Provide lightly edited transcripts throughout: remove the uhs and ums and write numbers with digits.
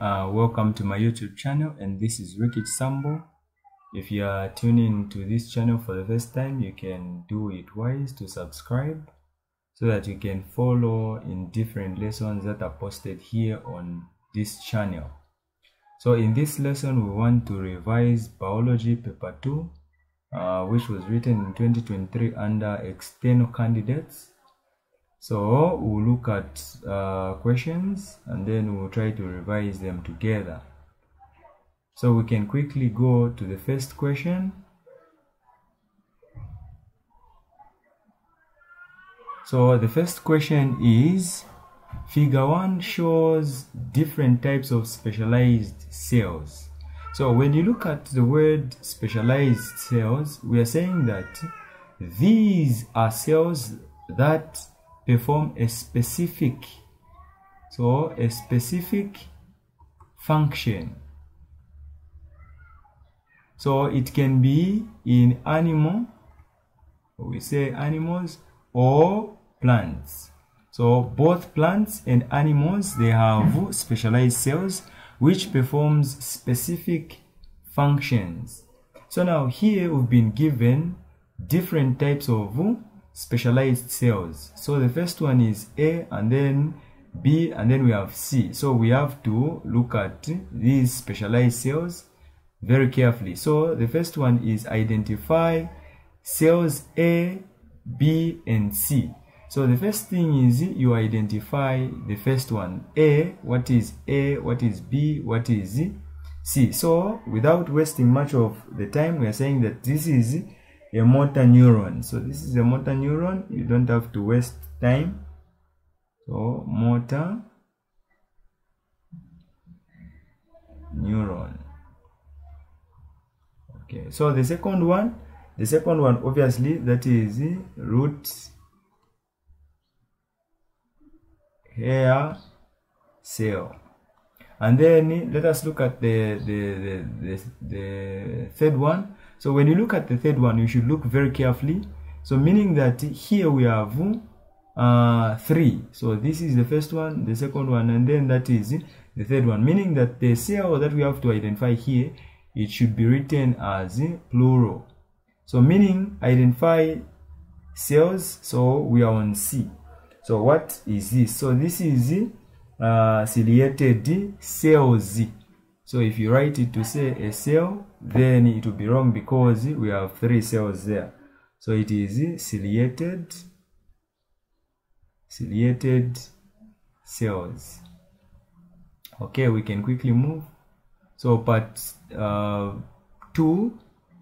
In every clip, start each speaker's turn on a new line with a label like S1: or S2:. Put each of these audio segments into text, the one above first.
S1: Welcome to my YouTube channel, and this is Ricky Sambo. If you are tuning to this channel for the first time, you can do it wise to subscribe so that you can follow in different lessons that are posted here on this channel. So in this lesson, we want to revise biology paper 2, which was written in 2023 under external candidates. So we'll look at questions and then we'll try to revise them together. So we can quickly go to the first question. So the first question is, Figure 1 shows different types of specialized cells. So when you look at the word specialized cells, we are saying that these are cells that perform a specific function. So it can be in we say animals, or plants. So both plants and animals, they have specialized cells which performs specific functions. So now here we've been given different types of specialized cells. So the first one is A, and then B, and then we have C. So we have to look at these specialized cells very carefully. So the first one is identify cells A, B, and C. So the first thing is you identify the first one, A. What is A? What is B? What is C? So without wasting much of the time, we are saying that this is a motor neuron. So this is a motor neuron. You don't have to waste time. So motor neuron. Okay, so the second one obviously, that is root hair cell. And then let us look at the third one. So when you look at the third one, you should look very carefully. So meaning that here we have 3. So this is the first one, the second one, and then that is the third one. Meaning that the cell that we have to identify here, it should be written as plural. So meaning identify cells. So we are on C. So what is this? So this is ciliated cells. So if you write it to say a cell, then it will be wrong because we have 3 cells there. So it is ciliated cells. Okay, we can quickly move. So part 2,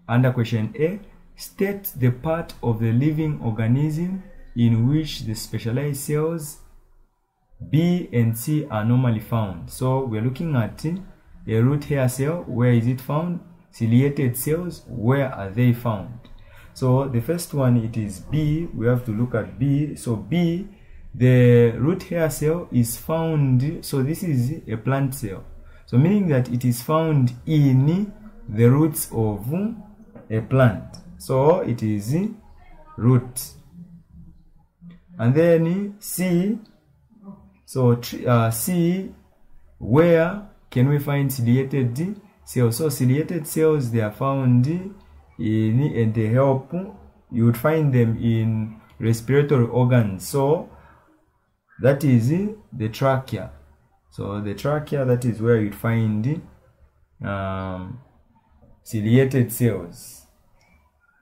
S1: under question A, state the part of the living organism in which the specialized cells B and C are normally found. So we're looking at a root hair cell. Where is it found? Ciliated cells, where are they found? So the first one, it is B. We have to look at B. So B, the root hair cell is found. So this is a plant cell. So meaning that it is found in the roots of a plant. So it is root. And then C. So C, where can we find ciliated cells? So ciliated cells, they are found in, and they help, you would find them in respiratory organs. So that is the trachea. So the trachea, that is where you'd find ciliated cells.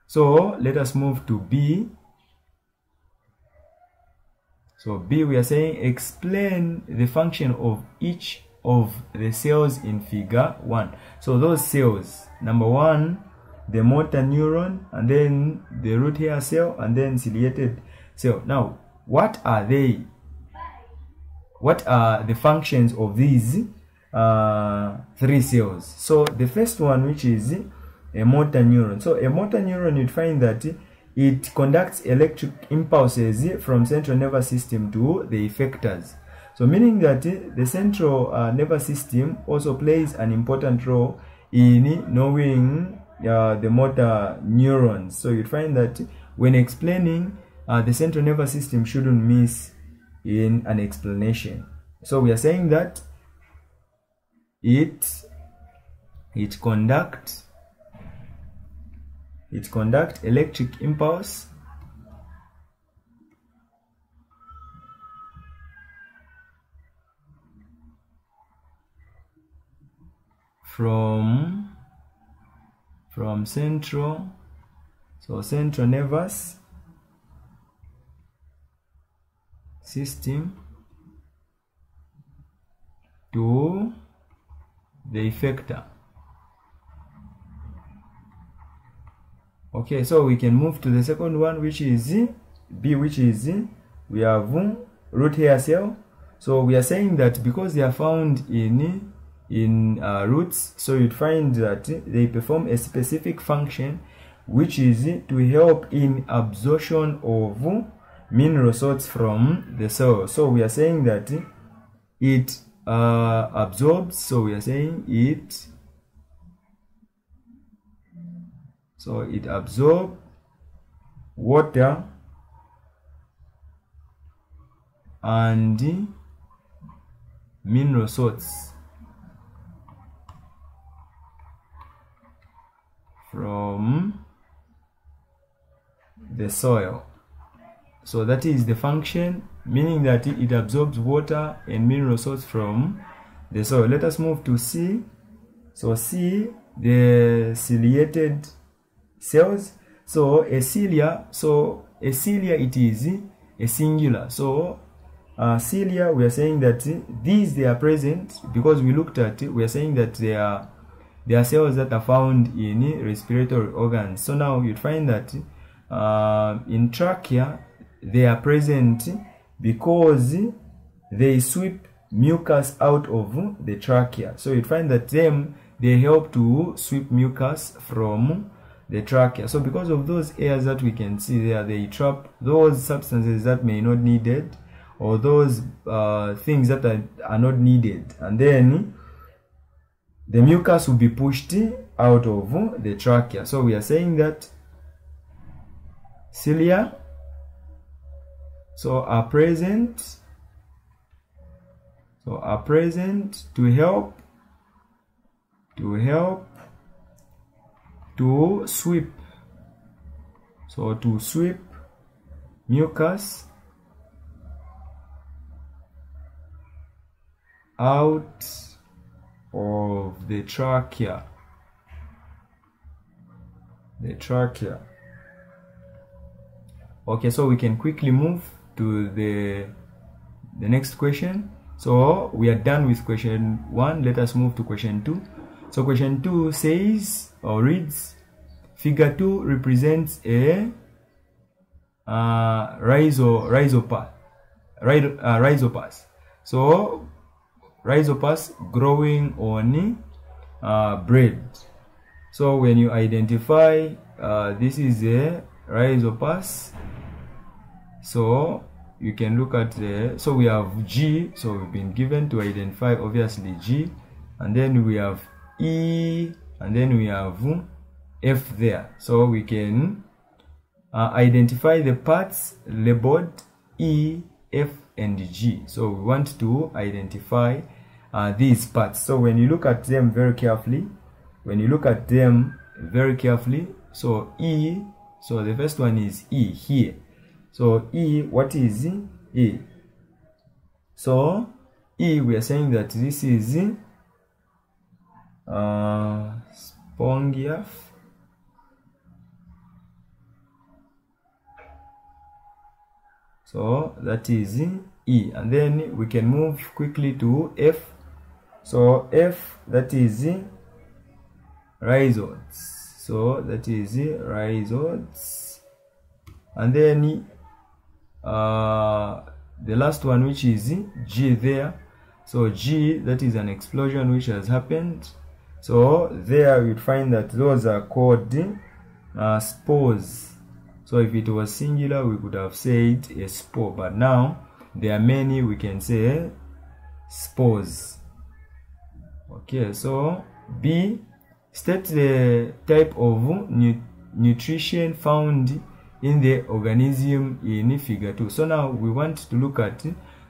S1: So let us move to B. So B, we are saying explain the function of each of the cells in figure 1. So those cells, number 1, the motor neuron, and then the root hair cell, and then ciliated cell. Now, what are they? What are the functions of these 3 cells? So the first one, which is a motor neuron. So a motor neuron, you'd find that it conducts electric impulses from central nervous system to the effectors. So meaning that the central nervous system also plays an important role in knowing the motor neurons. So you'd find that when explaining, the central nervous system shouldn't miss in an explanation. So we are saying that it conduct electric impulse from central nervous system to the effector. Okay, so we can move to the second one, which is B, which is we have root hair cell. So we are saying that because they are found in roots, so you'd find that they perform a specific function, which is to help in absorption of mineral salts from the soil. So we are saying that it absorbs, so we are saying it absorbs water and mineral salts from the soil. So that is the function, meaning that it absorbs water and mineral salts from the soil. Let us move to C. So C, the ciliated cells. So a cilia it is a singular. So cilia, we are saying that these, they are present because we looked at it. We are saying that they are cells that are found in respiratory organs. So now you'd find that in trachea they are present because they sweep mucus out of the trachea. So you'd find that they help to sweep mucus from the trachea. So because of those airs that we can see there, they trap those substances that may not needed, or those things that are not needed, and then the mucus will be pushed out of the trachea. So we are saying that cilia are present to help to sweep mucus out of the trachea. Okay, so we can quickly move to the next question. So we are done with question 1. Let us move to question 2. So question 2 says, or reads, figure 2 represents a rhizopus. So rhizopus growing on bread. So when you identify this is a rhizopus, so you can look at so we have G, so we've been given to identify obviously G, and then we have E, and then we have F there. So we can identify the parts labeled E, F, and G. So we want to identify these parts. So when you look at them very carefully, so E, so the first one is E here. So E, what is E? So E, we are saying that this is spongia. So that is E, and then we can move quickly to F. So F, that is rhizoids. So that is rhizoids, and then the last one, which is G there. So G, that is an explosion which has happened. So there you'd find that those are called spores. So if it was singular, we could have said a spore, but now there are many, we can say spores. Okay, so B, state the type of nutrition found in the organism in figure 2. So now we want to look at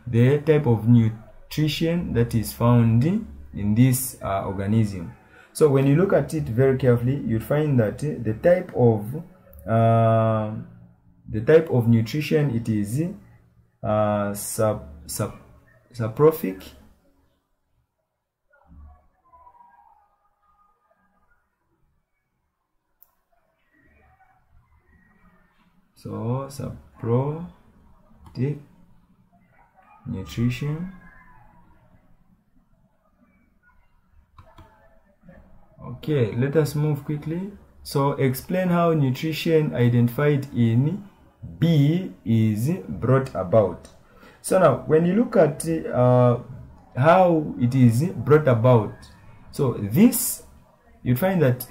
S1: the type of nutrition that is found in this organism. So when you look at it very carefully, you'd find that the type of nutrition it is saprophic. So saprophic nutrition. Okay, let us move quickly. So explain how nutrition identified in B is brought about. So now when you look at how it is brought about, so this, you find that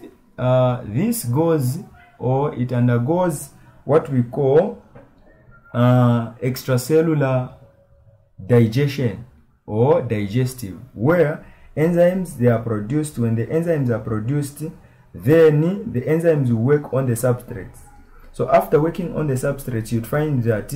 S1: this goes, or it undergoes, what we call extracellular digestion or digestive, where enzymes, they are produced. When the enzymes are produced, then the enzymes will work on the substrates. So after working on the substrates, you'd find that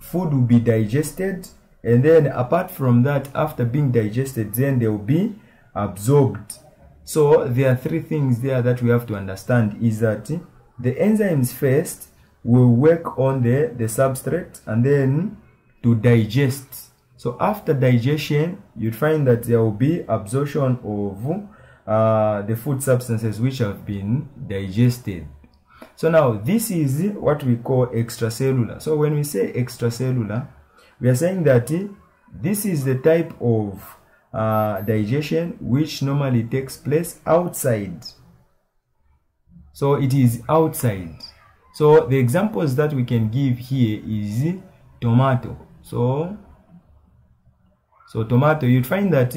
S1: food will be digested, and then apart from that, after being digested, then they will be absorbed. So there are three things there that we have to understand, is that the enzymes first will work on the substrate and then to digest. So after digestion, you'd find that there will be absorption of the food substances which have been digested. So now this is what we call extracellular. So when we say extracellular, we are saying that this is the type of digestion which normally takes place outside. So it is outside. So the examples that we can give here is tomato. So tomato, you'd find that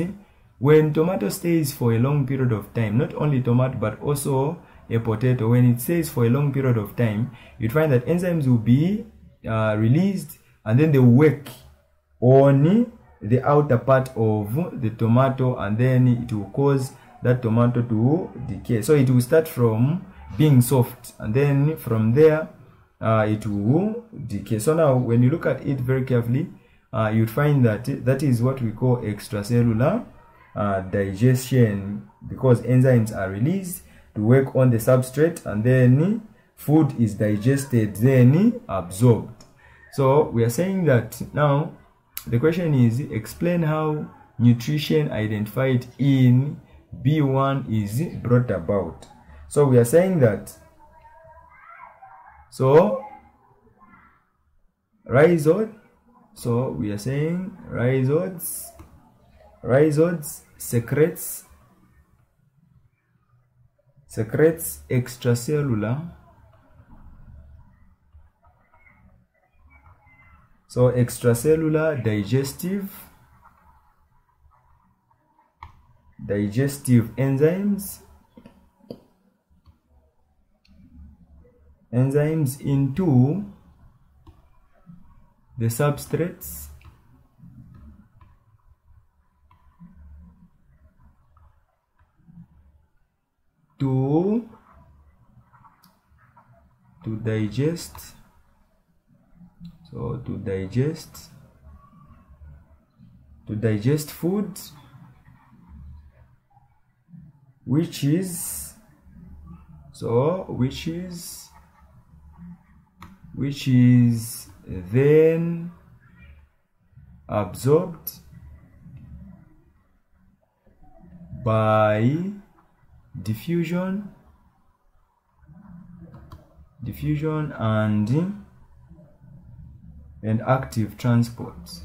S1: when tomato stays for a long period of time, not only tomato but also a potato, when it stays for a long period of time, you'd find that enzymes will be released, and then they work on the outer part of the tomato, and then it will cause that tomato to decay. So it will start from being soft, and then from there it will decay. So now when you look at it very carefully, you'd find that that is what we call extracellular digestion, because enzymes are released to work on the substrate, and then food is digested, then absorbed. So we are saying that now the question is, explain how nutrition identified in B1 is brought about. So we are saying that, so rhizode, so we are saying rhizodes secretes extracellular, so extracellular digestive enzymes into the substrates to digest, so to digest food which is then absorbed by diffusion and active transport.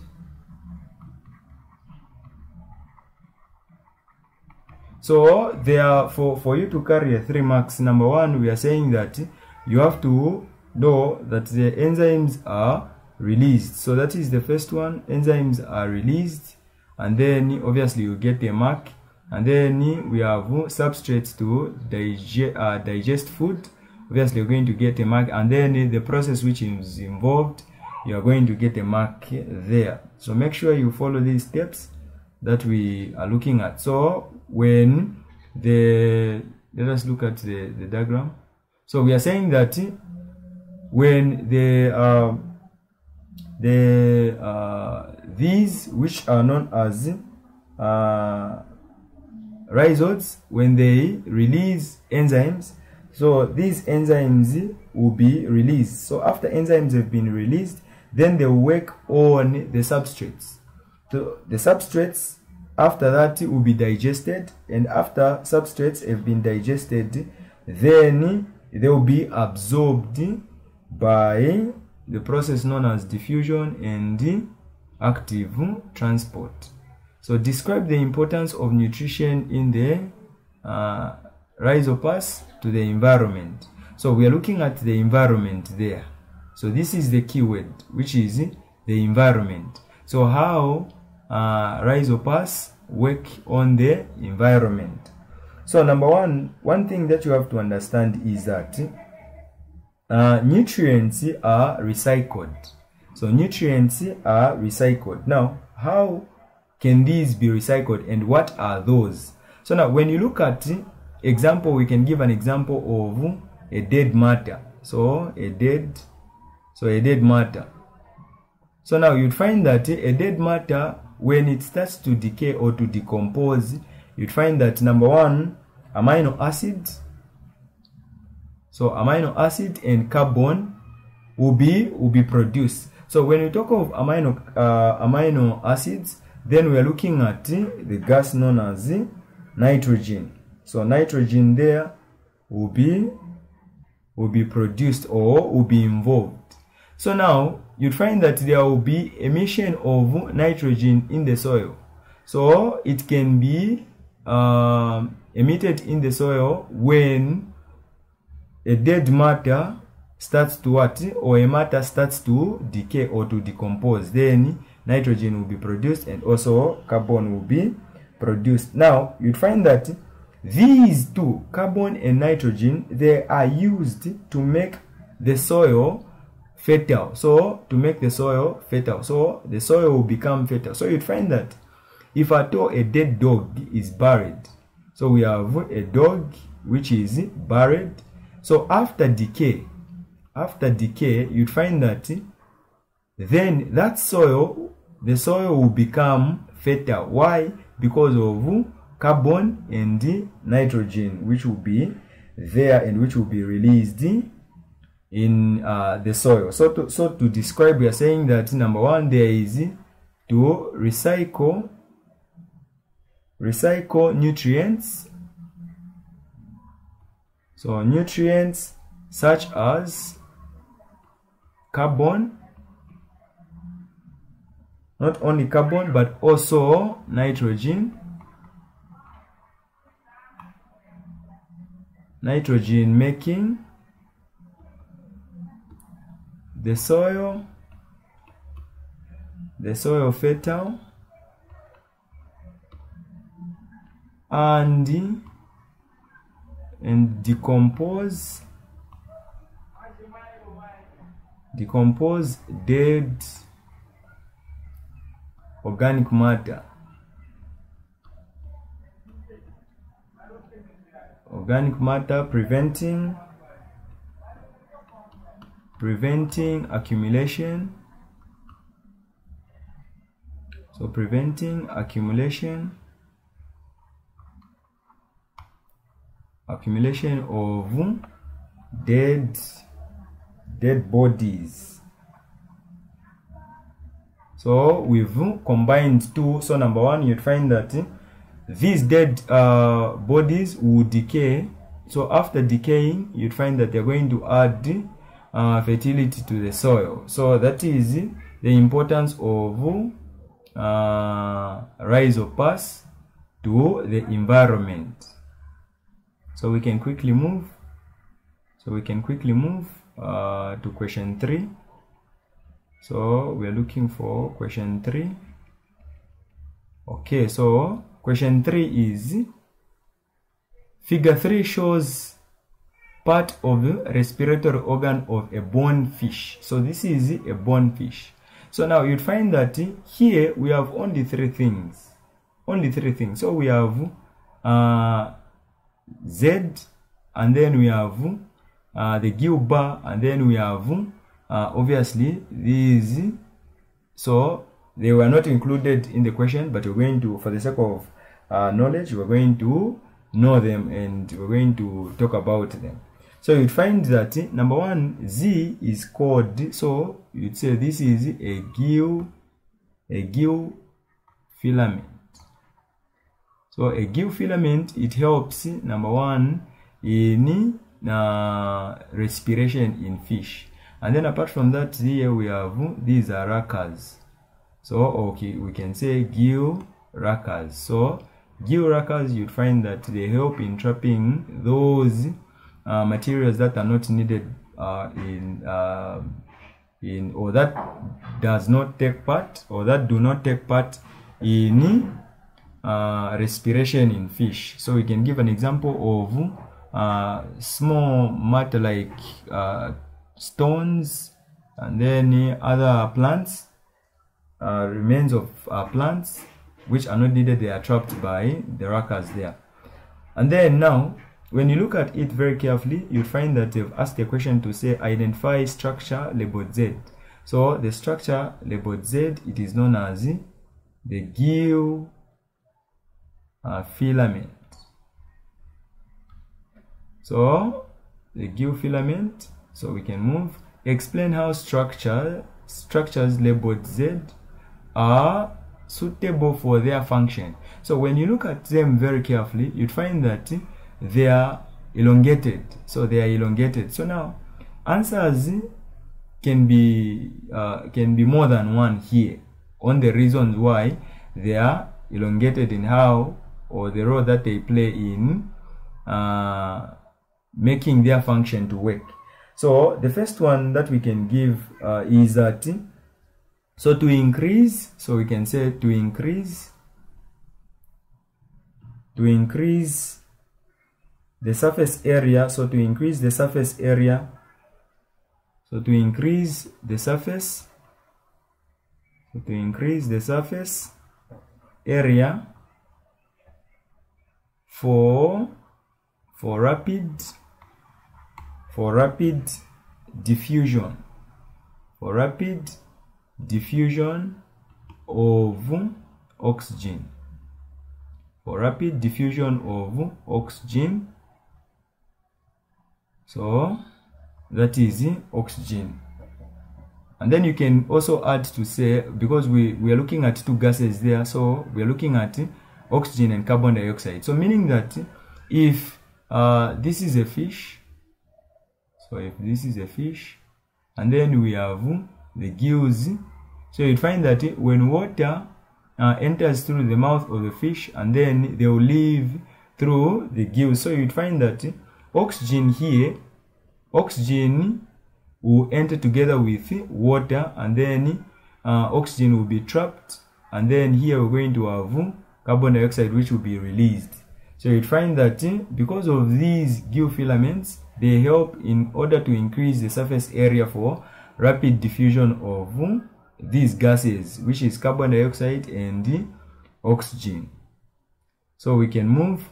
S1: So there, for you to carry a 3 marks, number one, we are saying that you have to know that the enzymes are released. So that is the first one, enzymes are released, and then obviously you get a mark. And then we have substrates to digest food. Obviously you're going to get a mark, and then the process which is involved, you are going to get a mark there. So make sure you follow these steps that we are looking at. So when let us look at the diagram. So we are saying that when these which are known as rhizoids, when they release enzymes, so these enzymes will be released. So after enzymes have been released, then they will work on the substrates. So the substrates after that will be digested, and after substrates have been digested, then they will be absorbed by the process known as diffusion and active transport. So describe the importance of nutrition in the rhizopass to the environment. So we are looking at the environment there. So this is the keyword, which is the environment. So how rhizopass work on the environment. So number one thing that you have to understand is that nutrients are recycled. So nutrients are recycled. Now, how can these be recycled, and what are those? So now when you look at example, we can give an example of a dead matter. So a dead matter. So now you'd find that a dead matter, when it starts to decay or to decompose, you'd find that number one, amino acids. So amino acid and carbon will be produced. So when we talk of amino acids, then we are looking at the gas known as nitrogen. So nitrogen there will be produced or will be involved. So now you find that there will be emission of nitrogen in the soil. So it can be emitted in the soil when a dead matter starts to what, or a matter starts to decay or to decompose. Then nitrogen will be produced and also carbon will be produced. Now you'd find that these two, carbon and nitrogen, they are used to make the soil fertile. So to make the soil fertile, so the soil will become fertile. So you'd find that if at all a dead dog is buried, so we have a dog which is buried. So after decay, you'd find that then that soil, the soil will become fertile. Why? Because of carbon and nitrogen, which will be there and which will be released in the soil. So to describe, we are saying that number one, there is to recycle nutrients. So nutrients such as carbon, not only carbon but also nitrogen, making the soil fertile, and decompose dead organic matter. Preventing accumulation. So preventing accumulation of dead bodies. So we've combined two. So number one, you'd find that these dead bodies will decay. So after decaying, you'd find that they're going to add fertility to the soil. So that is the importance of rhizopass to the environment. So we can quickly move. To question 3. So we are looking for question 3. Okay, so question 3 is figure 3 shows part of the respiratory organ of a bone fish. So this is a bone fish. So now you'd find that here we have only three things. So we have Z, and then we have the gill bar, and then we have obviously these. So they were not included in the question, but we're going to, for the sake of knowledge, we're going to know them and we're going to talk about them. So you'd find that number one, Z is called, so you'd say this is a gill filament. So a gill filament, it helps, number one, in respiration in fish. And then apart from that, here we have, these are rakas. So okay, we can say gill rakas. So gill rakas, you'd find that they help in trapping those materials that are not needed in or that does not take part, or that do not take part in respiration in fish. So we can give an example of small matter like stones, and then other plants, remains of plants which are not needed, they are trapped by the rakas there. And then now, when you look at it very carefully, you'll find that they've asked a question to say identify structure labeled Z. So the structure labeled Z, it is known as the gill filament. So the gill filament, so we can move. Explain how structures labeled Z are suitable for their function. So when you look at them very carefully, you'd find that they are elongated. So they are elongated. So now answers can be more than one here on the reasons why they are elongated in how, or the role that they play in making their function to work. So the first one that we can give is that, so to increase, so we can say to increase the surface area. So to increase the surface area, so to increase the surface, so to increase the surface area for rapid diffusion, of oxygen, for rapid diffusion of oxygen. So that is oxygen. And then you can also add to say, because we are looking at two gases there, so we are looking at oxygen and carbon dioxide. So meaning that if this is a fish, so if this is a fish, and then we have the gills, so you find that when water enters through the mouth of the fish, and then they will leave through the gills. So you'd find that oxygen here, oxygen will enter together with water, and then oxygen will be trapped, and then here we're going to have carbon dioxide which will be released. So you'd find that because of these gill filaments, they help in order to increase the surface area for rapid diffusion of these gases, which is carbon dioxide and oxygen. So we can move.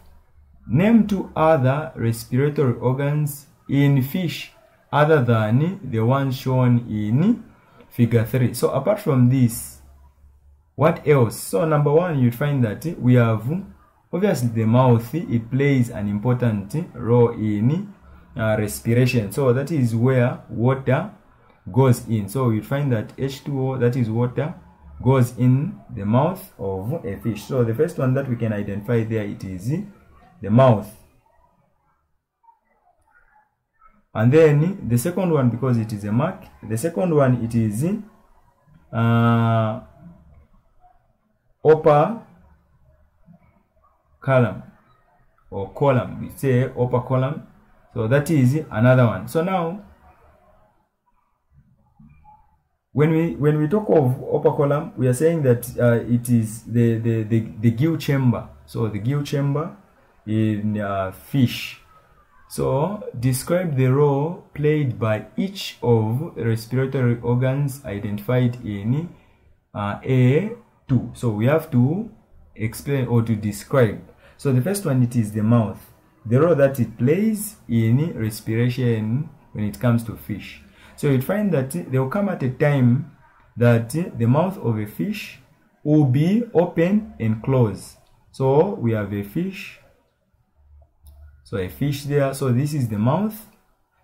S1: Name two other respiratory organs in fish other than the one shown in figure 3. So apart from this, what else? So number one, you'd find that we have obviously the mouth. It plays an important role in respiration. So that is where water goes in. So you'd find that H2O, that is water, goes in the mouth of a fish. So the first one that we can identify there, it is the mouth. And then the second one, because it is a mark, the second one, it is upper column or column. We say upper column. So that is another one. So now when we talk of upper column, we are saying that it is the gill chamber. So the gill chamber in fish. So describe the role played by each of the respiratory organs identified in A2. So we have to explain or to describe. So the first one, it is the mouth, the role that it plays in respiration when it comes to fish. So you'd find that they will come at a time that the mouth of a fish will be open and closed. So we have a fish. So a fish there. So this is the mouth.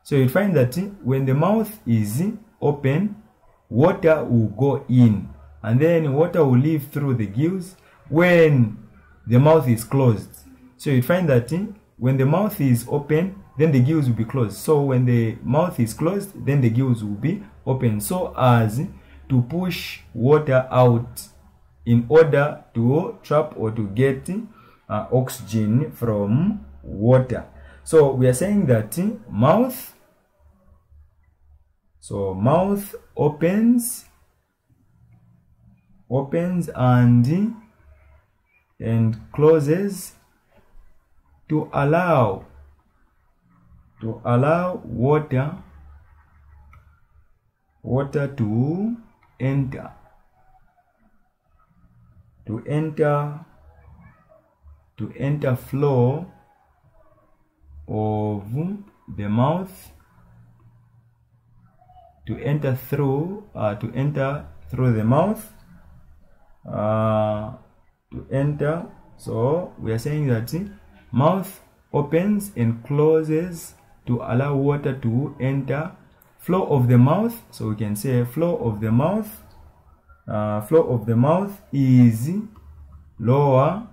S1: So you find that when the mouth is open, water will go in, and then water will leave through the gills when the mouth is closed. So you find that when the mouth is open, then the gills will be closed. So when the mouth is closed, then the gills will be open, so as to push water out in order to trap or to get oxygen from water. So we are saying that mouth, so mouth opens and closes to allow water to enter flow of the mouth, to enter through the mouth, to enter. So we are saying that mouth opens and closes to allow water to enter. Flow of the mouth, so we can say flow of the mouth. Flow of the mouth is lowered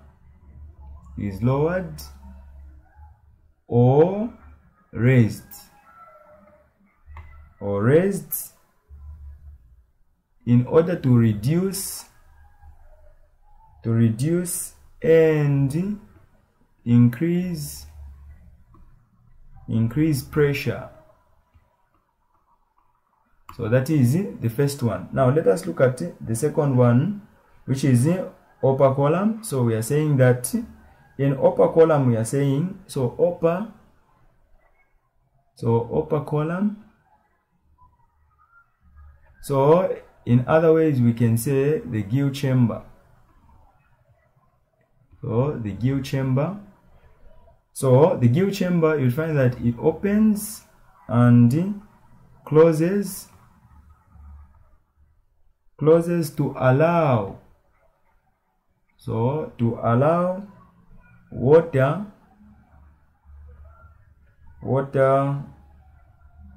S1: or raised in order to reduce and increase pressure. So that is the first one. Now let us look at the second one, which is upper column. So we are saying that in upper column we are saying, so upper column. So in other ways we can say the gill chamber. So the gill chamber. So the gill chamber, you'll find that it opens and closes to allow, so to allow water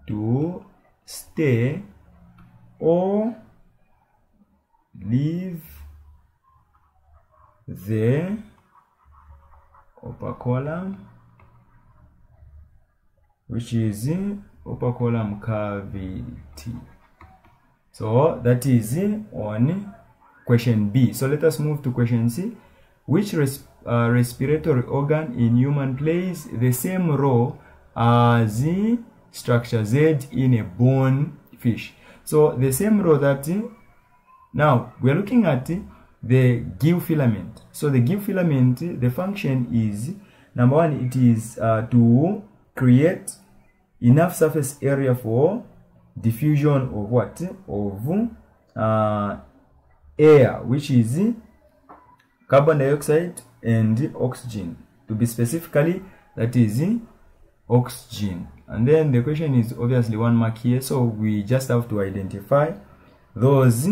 S1: to stay or leave the upper column, which is upper column cavity. So that is on question B. So let us move to question C. Which respiratory organ in human plays the same role as structure Z in a bone fish? So the same role that, now we are looking at the gill filament. So the gill filament, the function is, number one, it is to create enough surface area for diffusion of what? Of air, which is carbon dioxide and oxygen. To be specifically, that is oxygen. And then the question is obviously 1 mark here, so we just have to identify those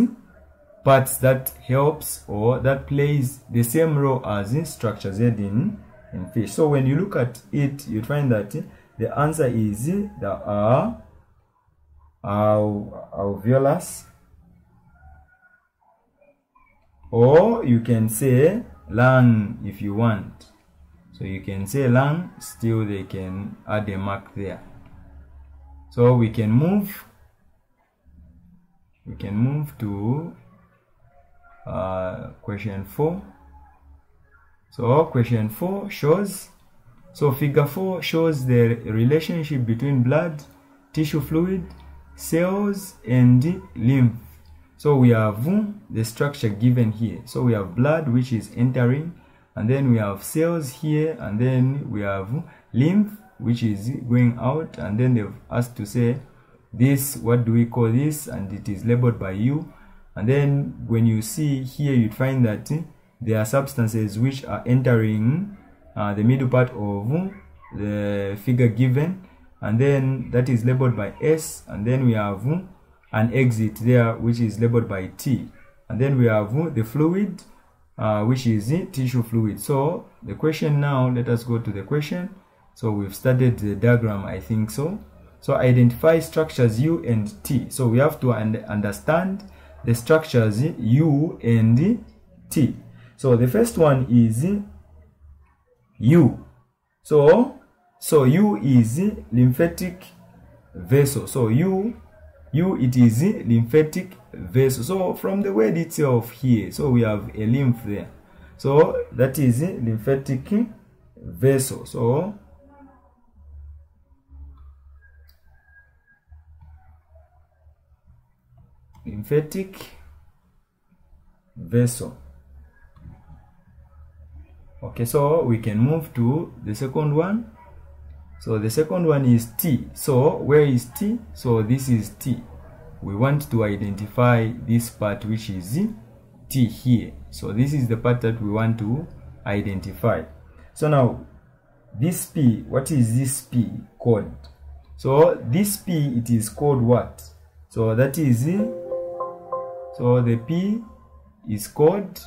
S1: parts that helps or that plays the same role as structure Z in fish. So when you look at it, you find that the answer is the alveolus, or you can say lung if you want. So you can say lung, still they can add a mark there. So we can move to question 4. So question 4 shows, so figure 4 shows the relationship between blood, tissue fluid, cells and lymph. So we have the structure given here. So we have blood, which is entering, and then we have cells here, and then we have lymph, which is going out, and then they've asked to say this, what do we call this, and it is labeled by you. And then when you see here, you find that there are substances which are entering the middle part of the figure given, and then that is labeled by S. And then we have an exit there which is labeled by T, and then we have the fluid which is the tissue fluid. So the question now, let us go to the question. So we've started the diagram, I think so. So identify structures U and T. So we have to understand the structures U and T. So the first one is U. So U is lymphatic vessel. So U it is lymphatic vessel. So from the word itself here, so we have a lymph there. So that is lymphatic vessel. So lymphatic vessel. Okay, so we can move to the second one. So the second one is T. So where is T? So this is T. We want to identify this part which is T here. So this is the part that we want to identify. So now this P, what is this P called? So this P, it is called what? So that is, so the P is called,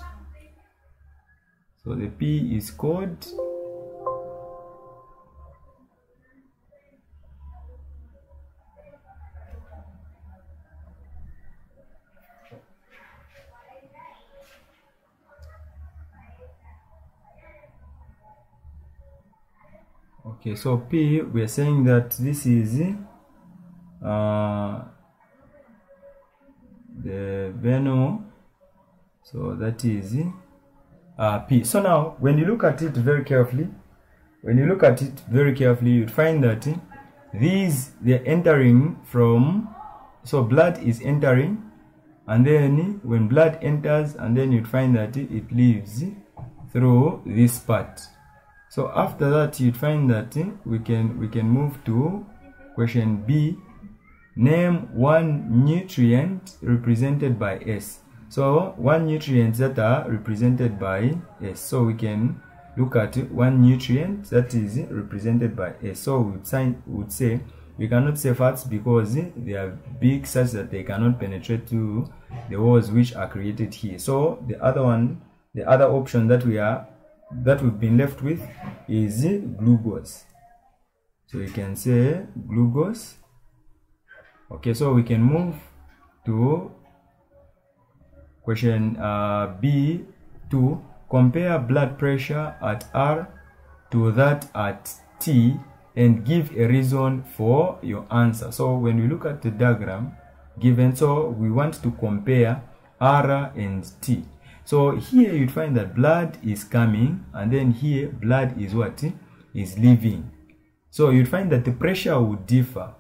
S1: so the P is called okay, so P, we are saying that this is the veno, so that is P. So now when you look at it very carefully, you'd find that they're entering from, so blood is entering, and then when blood enters, and then you'd find that it leaves through this part. So after that, you'd find that we can move to question B. Name one nutrient represented by S. So one nutrient that are represented by S. So we can look at one nutrient that is represented by S. So we would say we cannot say fats because they are big such that they cannot penetrate to the walls which are created here. So the other option that we've been left with is glucose. So we can say glucose. Okay, so we can move to question B2. Compare blood pressure at R to that at T and give a reason for your answer. So when we look at the diagram given, so we want to compare R and T. So here you'd find that blood is coming, and then here blood is what? Is leaving. So you'd find that the pressure would differ.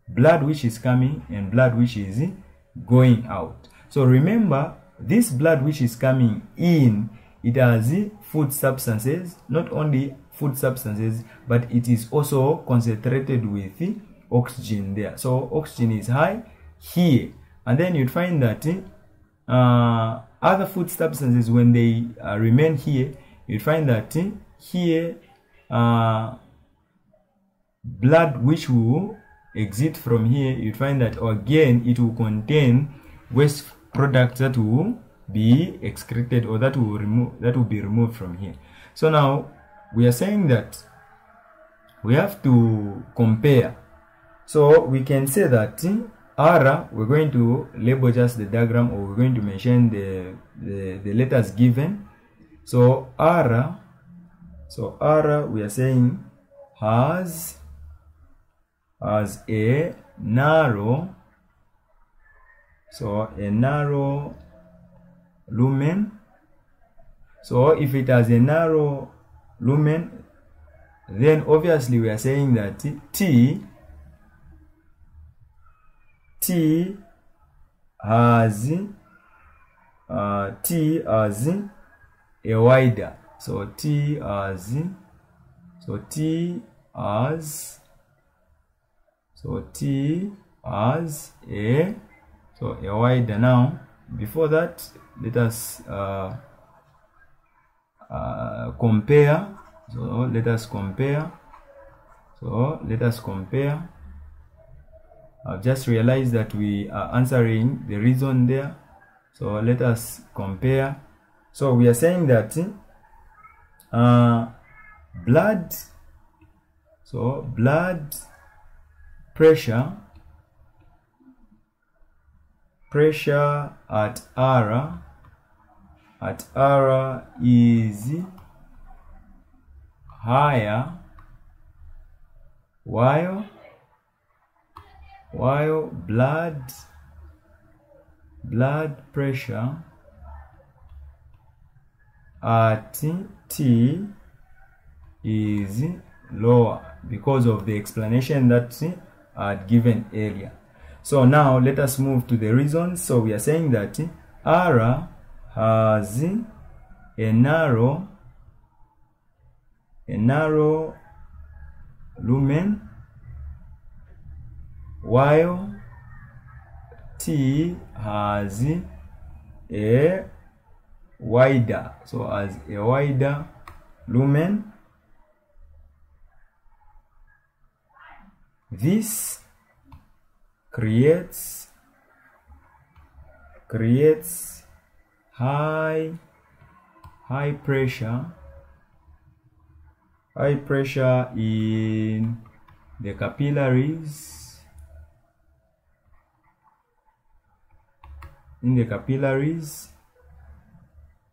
S1: Blood which is coming and blood which is going out. So remember, this blood which is coming in, it has food substances, not only food substances, but it is also concentrated with oxygen there. So oxygen is high here, and then you'd find that other food substances, when they remain here, you'd find that here blood which will exit from here, you'd find that again it will contain waste products that will be excreted, or that will be removed from here. So now we are saying that we have to compare. So we can say that R, we're going to label just the diagram, or we're going to mention the letters given. So R we are saying has a narrow, so a narrow lumen. So if it has a narrow lumen, then obviously we are saying that T has a wider, so T has a wider. Now before that, let us compare. So let us compare I've just realized that we are answering the reason there. So let us compare. So we are saying that blood pressure at R is higher while blood pressure at T is lower, because of the explanation that I had given earlier. So now let us move to the reasons. So we are saying that R has a narrow lumen, while T has a wider, so as a wider lumen. This creates high pressure in the capillaries,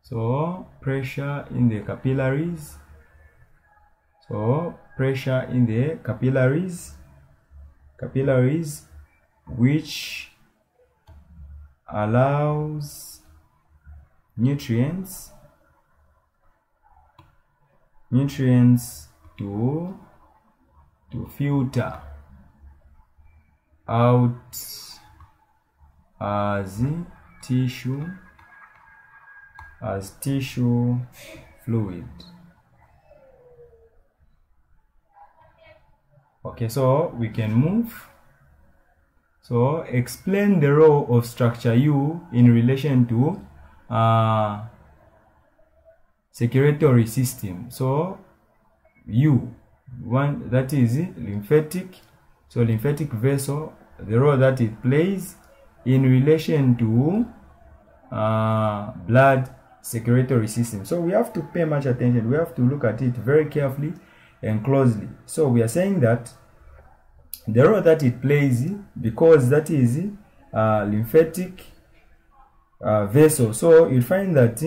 S1: so pressure in the capillaries, which allows nutrients to filter out as tissue fluid. Okay, so we can move. So explain the role of structure U in relation to circulatory system. So U, one that is lymphatic. So lymphatic vessel, the role that it plays in relation to blood circulatory system. So we have to pay much attention. We have to look at it very carefully and closely. So we are saying that the role that it plays, because that is lymphatic vessel, so you find that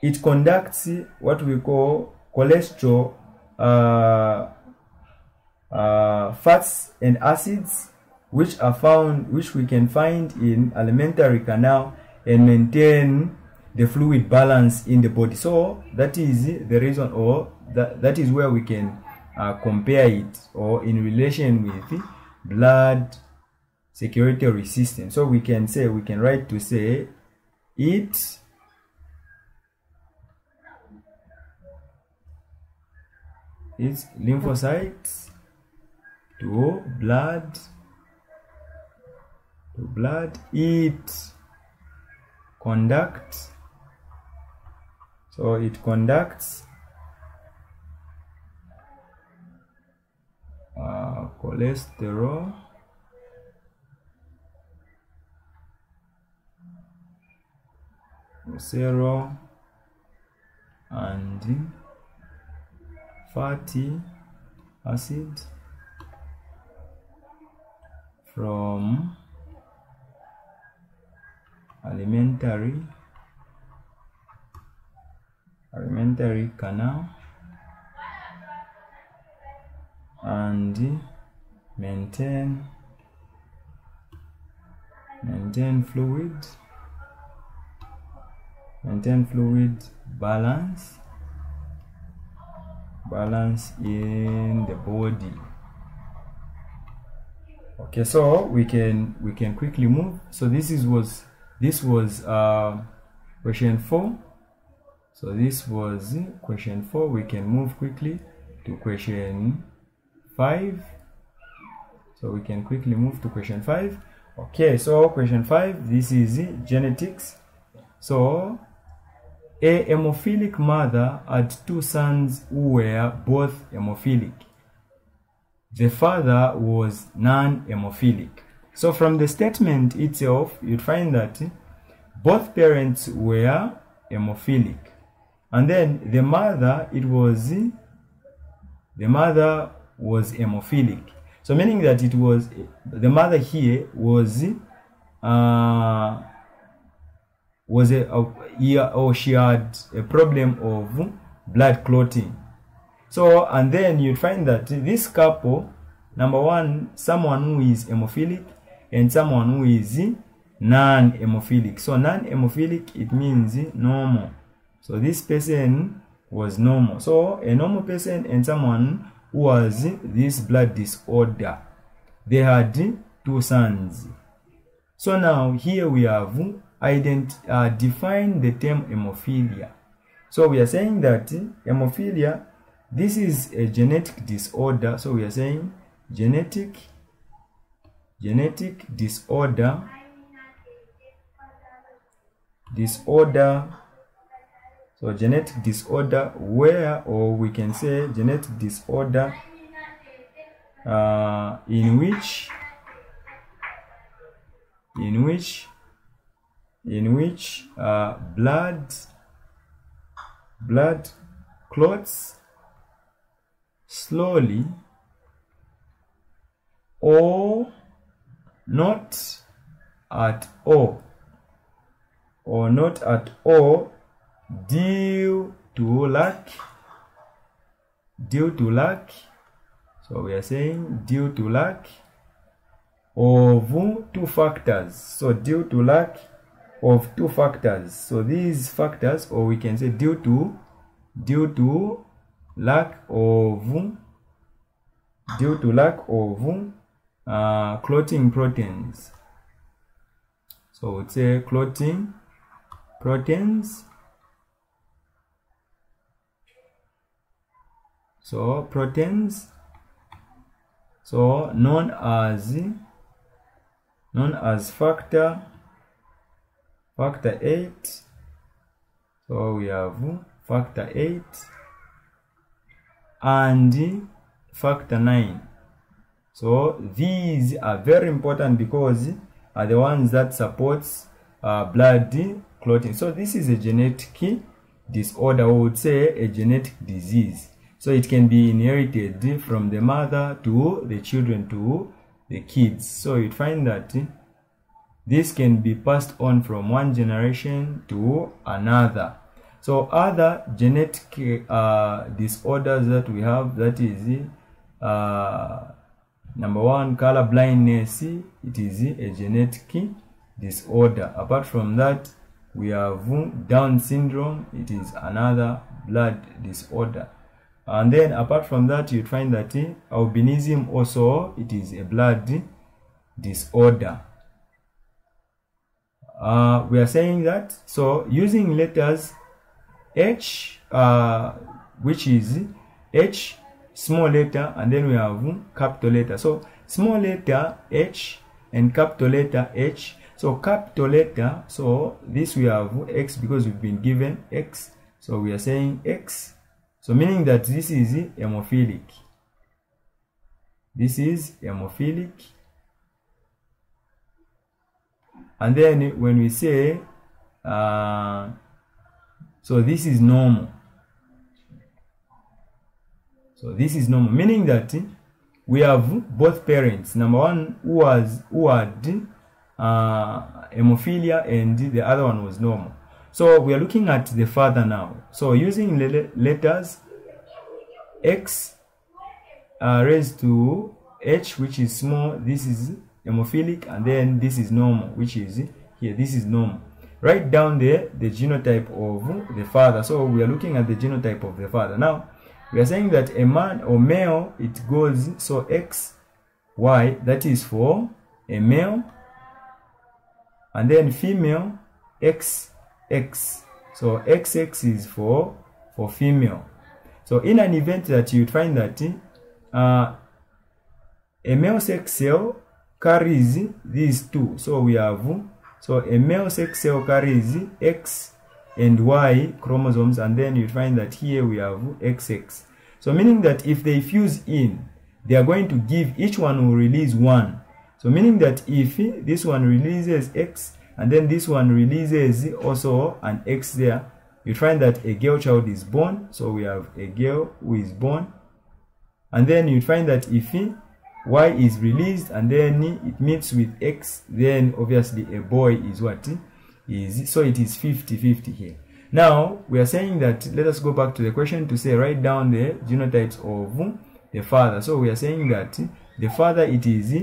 S1: it conducts what we call cholesterol, fats and acids, which we can find in alimentary canal, and maintain the fluid balance in the body. So that is the reason, or that is where we can compare it, or in relation with blood circulatory system. So we can write to say its lymphocytes to blood, it conducts, so it conducts cholesterol, and fatty acid from alimentary canal, and maintain fluid balance in the body. Okay, so we can quickly move. So this was question 4. So this was question 4. We can move quickly to question 5. So we can quickly move to question 5. Okay, so question 5, this is genetics. So a hemophilic mother had 2 sons who were both hemophilic. the father was non-hemophilic. So from the statement itself, you'd find that both parents were hemophilic. And then the mother hemophilic. So meaning that it was the mother here was she had a problem of blood clotting. So and then you'd find that this couple, number one, someone who is hemophilic and someone who is non-hemophilic. So non-hemophilic, it means normal. So this person was normal. So a normal person and someone who has this blood disorder, they had 2 sons. So now here we have defined the term hemophilia. So we are saying that hemophilia, this is a genetic disorder. So we are saying genetic disorder. So genetic disorder where, or we can say genetic disorder in which blood clots slowly or not at all, due to lack. So we are saying due to lack of 2 factors. So due to lack of 2 factors. So these factors, or we can say due to lack of clotting proteins. So we'd say clotting proteins. So proteins, so known as factor 8. So we have factor 8 and factor 9. So these are very important because are the ones that supports blood clotting. So this is a genetic disorder, we would say a genetic disease. So it can be inherited from the mother to the children to the kids. So you'd find that this can be passed on from one generation to another. So other genetic disorders that we have, that is number one, color blindness. It is a genetic disorder. Apart from that, we have Down syndrome. It is another blood disorder. And then apart from that, you'd find that albinism also, it is a blood disorder. We are saying that, so using letters H, which is H, small letter, and then we have capital letter. So small letter H and capital letter H. So capital letter, so this we have X because we've been given X. So we are saying X. So meaning that this is hemophilic. This is hemophilic. And then when we say, so this is normal. So this is normal, meaning that we have both parents. Number one who had hemophilia and the other one was normal. So we are looking at the father now. So using letters X raised to H, which is small, this is hemophilic, and then this is normal, which is here, this is normal. Write down the genotype of the father. So we are looking at the genotype of the father. Now, we are saying that a man or male, it goes, so X, Y, that is for a male, and then female, X, X. So XX is for female. So in an event that you find that a male sex cell carries these two. So we have, so a male sex cell carries X and Y chromosomes, and then you find that here we have XX. So meaning that if they fuse in, they are going to give, each one will release 1. So meaning that if this one releases X and then this one releases also an X there, you find that a girl child is born. So we have a girl who is born. And then you find that if Y is released and then it meets with X, then obviously a boy is what? So it is 50-50 here. Now we are saying that, let us go back to the question to say write down the genotypes of the father. So we are saying that the father, it is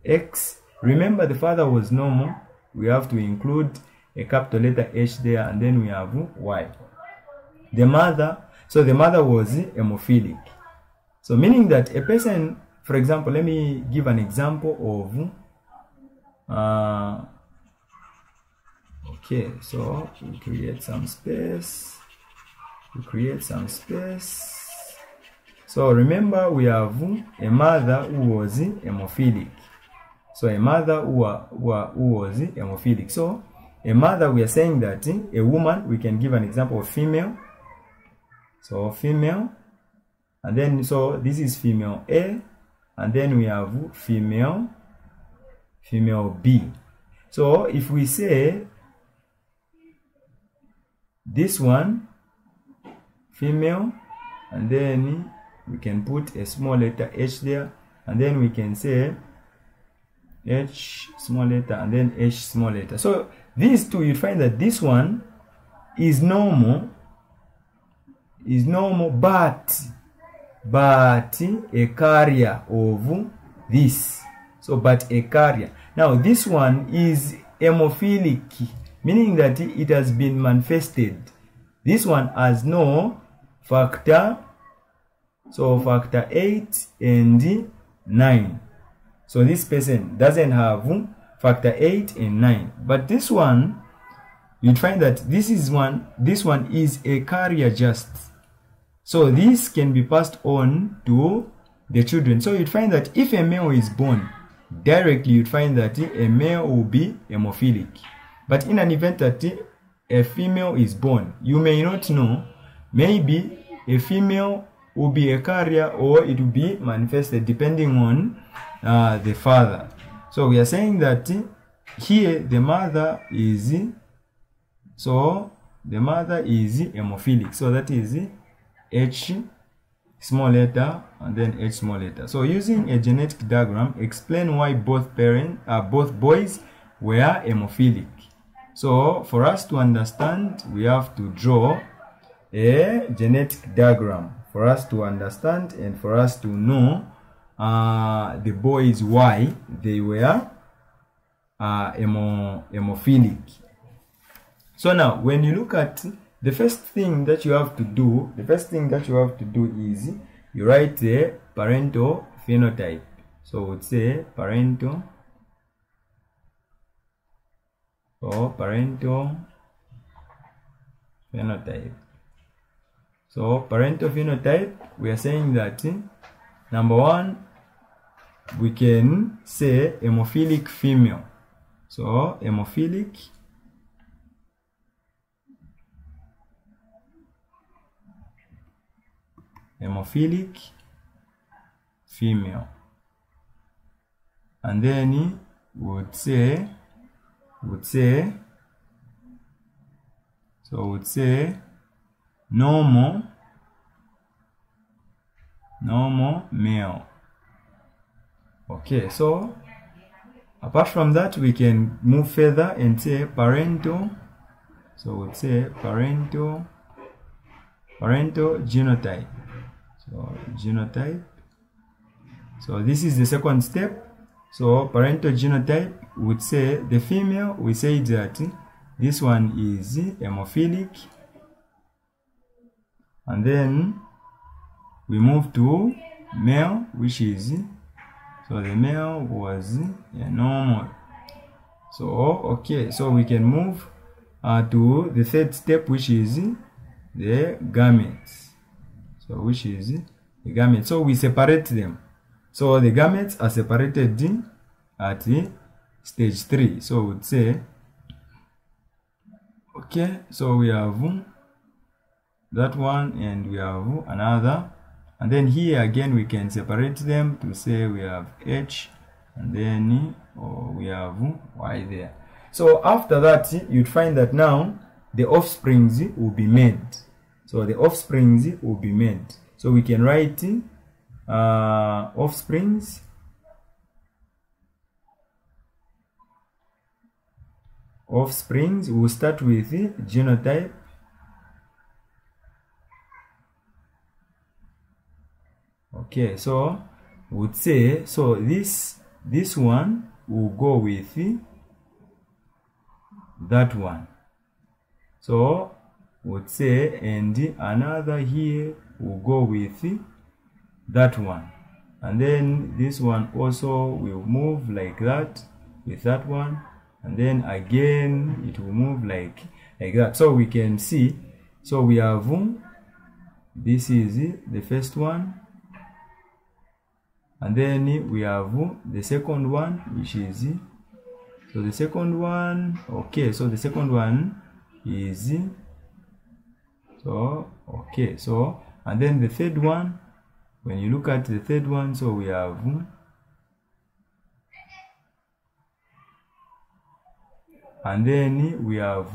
S1: X. Remember the father was normal. We have to include a capital letter H there, and then we have Y. The mother, so the mother was hemophilic. So meaning that a person, for example, let me give an example of okay, so we create some space. So remember we have a mother who was hemophilic. So a mother who was hemophilic. So a mother, we are saying that a woman, we can give an example of female. So female, and then so this is female A, and then we have female B. So if we say this one female, and then we can put a small letter H there, and then we can say H small letter and then H small letter. So these two, you find that this one is normal, but a carrier of this. So but a carrier. Now this one is hemophilic, meaning that it has been manifested. This one has no factor, so factor 8 and 9. So this person doesn't have factor 8 and 9. But this one, you'd find that this one is a carrier just. So this can be passed on to the children. So you'd find that if a male is born, directly you'd find that a male will be hemophilic. But in an event that a female is born, you may not know, maybe a female will be a carrier or it will be manifested depending on the father. So we are saying that here the mother is hemophilic. So that is H small letter and then H small letter. So using a genetic diagram, explain why both boys were hemophilic. So for us to understand, we have to draw a genetic diagram for us to understand and for us to know the boys why they were hemophilic. So now when you look at the first thing that you have to do, is you write the parental phenotype. So we would say parental phenotype. So parental phenotype, we are saying that number one, we can say hemophilic female. So hemophilic female, and then we would say normal male. Okay, so apart from that, we can move further and say parental. So we'll say parental genotype. So genotype. So this is the second step. So parental genotype would say the female, we say that this one is hemophilic, and then we move to male, which is, so the male was a normal. So okay, so we can move to the third step, which is the gametes. So which is the gametes. So we separate them. So the gametes are separated at stage 3. So we would say, okay, so we have that one and we have another And then here again we can separate them to say we have H and then we have Y there. So after that, you'd find that now the offsprings will be made. So the offsprings will be made. So we can write offsprings will start with genotype. Okay, so we would say, so this one will go with that one. So we would say, and another here will go with that one. And then this one also will move like that with that one. And then again it will move like that. So we can see, so we have, this is the first one. And then we have the second one, which is, so the second one, okay, so the second one is, so, okay, so, and then the third one, when you look at the third one, so we have, and then we have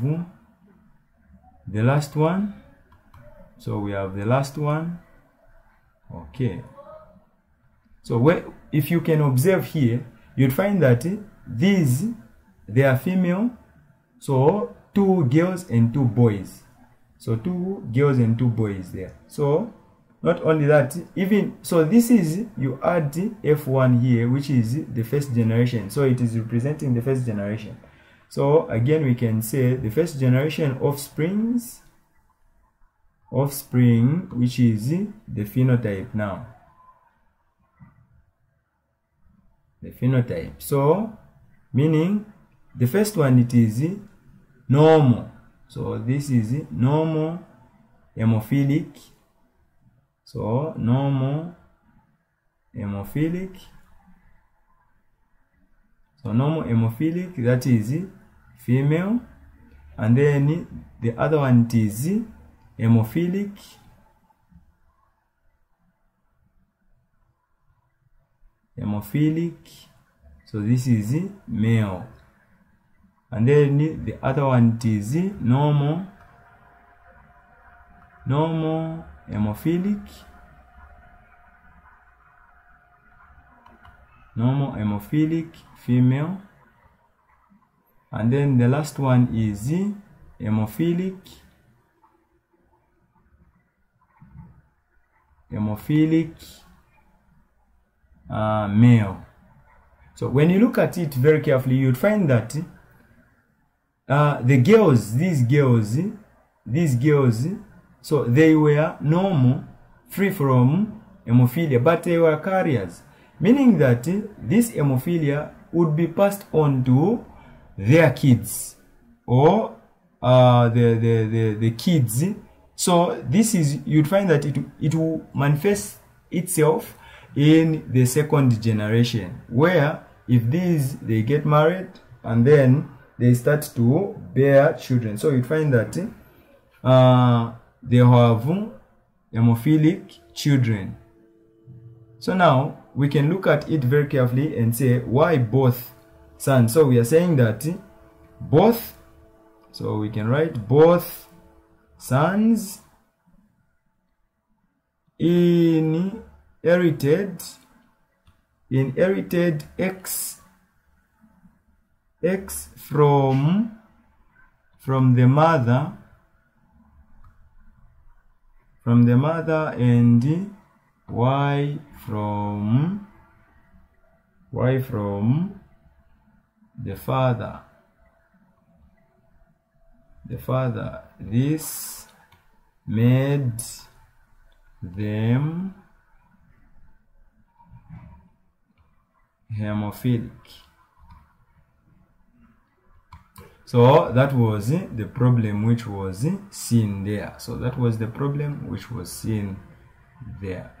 S1: the last one, so we have the last one, okay. So if you can observe here, you'd find that these, they are female, so 2 girls and 2 boys. So 2 girls and 2 boys there. So not only that, even, so this is, you add F1 here, which is the first generation. So it is representing the first generation. So again, we can say the first generation offspring, which is the phenotype now. The phenotype. So meaning the first one, it is normal. So this is normal hemophilic. So normal hemophilic. So normal hemophilic, that is female. And then the other one, it is hemophilic. Hemophilic, so this is male. And then the other one is normal hemophilic, female. And then the last one is hemophilic male. So when you look at it very carefully, you'd find that the girls, these girls, so they were normal, free from hemophilia, but they were carriers, meaning that this hemophilia would be passed on to their kids or the kids. So this is, you'd find that it will manifest itself in the second generation, where if they get married and then they start to bear children, so you find that they have hemophilic children. So now we can look at it very carefully and say why both sons. So we are saying that both, so we can write both sons inherited X from the mother, and Y from the father. This made them hemophilic. So that was the problem which was seen there. So that was the problem which was seen there.